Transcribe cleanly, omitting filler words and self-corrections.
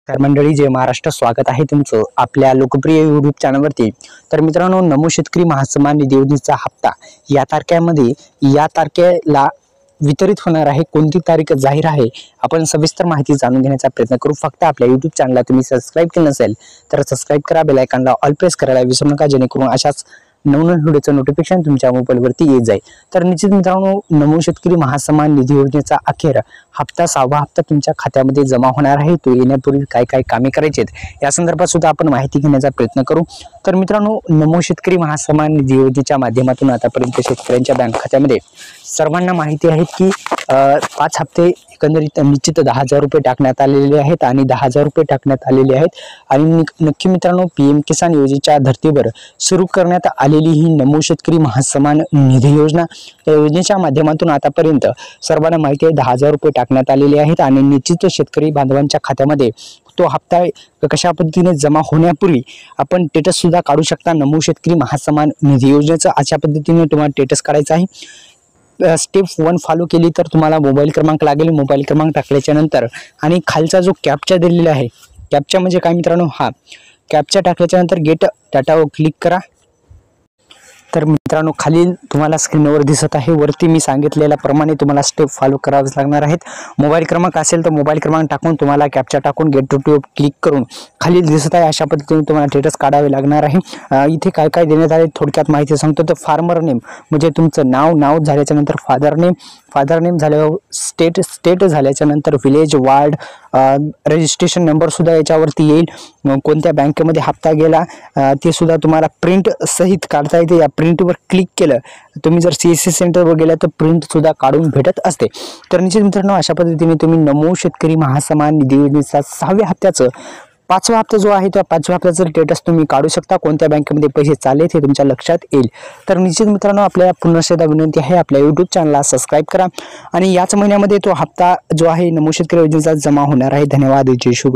तर मंडळी, जय महाराष्ट्र. स्वागत आहे तुमचं आपल्या लोकप्रिय यूट्यूब चॅनलवरती. तर मित्रांनो, नमो शेतकरी महासन्मान निधी योजनेचा हप्ता या तारखेला वितरित होणार आहे. कोणती तारीख जाहीर आहे आपण सविस्तर माहिती जाणून घेण्याचा प्रयत्न करू. फक्त आपल्या यूट्यूब चॅनलला तुम्ही सबस्क्राईब केलं नसेल तर सबस्क्राईब करा, बेल आयकॉनला ऑल प्रेस करायला विसरू नका, जेणेकरून अशाच नवनवीन व्हिडिओचं नोटिफिकेशन तुमच्या मोबाईलवरती येत जाईल. तर निश्चित मित्रांनो, नमो शेतकरी महासन्मान निधी योजनेचा अखेर हप्ता 6वा हप्ता तुमच्या खात्यामध्ये जमा होणार आहे. तो येण्यापूर्वी काय काय कामे करायची आहेत या संदर्भात सुद्धा आपण माहिती घेण्याचा प्रयत्न करू. तर मित्रांनो, नमो शेतकरी महासन्मान निधी योजनेच्या माध्यमातून आतापर्यंत शेतकऱ्यांच्या बँक खात्यामध्ये सर्वांना माहिती आहे की 5 हप्ते एकंदरीत निश्चित 10,000 रुपये टाकण्यात आलेले आहेत आणि 10,000 रुपये टाकण्यात आलेले आहेत. आणि नक्की मित्रांनो, PM किसान योजनेच्या धर्तीवर सुरू करण्यात आलेली ही नमो शेतकरी महासन्मान निधी योजना, या योजनेच्या माध्यमातून आतापर्यंत सर्वांना माहिती आहे 10,000 रुपये टाकण्यात आलेले आहेत आणि निश्चित शेतकरी बांधवांच्या खात्यामध्ये तो हप्ता कशा पद्धतीने जमा होण्यापूर्वी आपण स्टेटस सुद्धा काढू शकता. नमो शेतकरी महासन्मान निधी योजनेचं अशा पद्धतीने तुम्हाला स्टेटस काढायचं आहे. स्टेप 1 फॉलो केली तर तुम्हाला मोबाईल क्रमांक लागेल. मोबाईल क्रमांक टाकल्याच्या नंतर आणि खालचा जो कॅप्चा दिलेला आहे, कॅप्चा म्हणजे काय मित्रांनो, हा कॅप्चा टाकल्याच्या नंतर गेट डाटावर क्लिक करा. तर मित्रांनो, खाली तुम्हाला स्क्रीनवर दिसत आहे, वरती मी सांगितलेल्या प्रमाणे तुम्हाला स्टेप फॉलो करावेच लागणार आहेत. मोबाईल क्रमांक असेल तर मोबाईल क्रमांक टाकून तुम्हाला कॅप्चा टाकून गेट टू क्लिक करून खाली दिसत आहे अशा पद्धतीने तुम्हाला स्टेटस काढावे लागणार आहे. इथे काय काय देण्यात आले थोडक्यात माहिती सांगतो. तर फार्मर नेम म्हणजे तुमचं नाव झाल्याच्या नंतर फादर नेम झाल्यावर स्टेट झाल्याच्या नंतर विलेज, वार्ड, रजिस्ट्रेशन नंबर सुद्धा याच्यावरती येईल. कोणत्या बँकेमध्ये हप्ता गेला ते सुद्धा तुम्हाला प्रिंट सहित काढता येते. या प्रिंटवर क्लिक केलं तुम्ही जर CSC सेंटरवर गेला तर प्रिंट सुद्धा काढून भेटत असते. तर निश्चित मित्रांनो, अशा पद्धतीने तुम्ही नमो शेतकरी महासन्मान निधी योजनेचा 6व्या हप्त्याचं 5वा हप्ता जो आहे त्या 5व्या हप्त्याचं स्टेटस तुम्ही काढू शकता. कोणत्या बँकेमध्ये पैसे चालले हे तुमच्या लक्षात येईल. तर निश्चित मित्रांनो, आपल्याला पुन्हा एकदा विनंती आहे, आपल्या यूट्यूब चॅनलला सबस्क्राईब करा आणि याच महिन्यामध्ये तो हप्ता जो आहे नमो शेतकरी योजनेचा जमा होणार आहे. धन्यवाद. जय शुभ.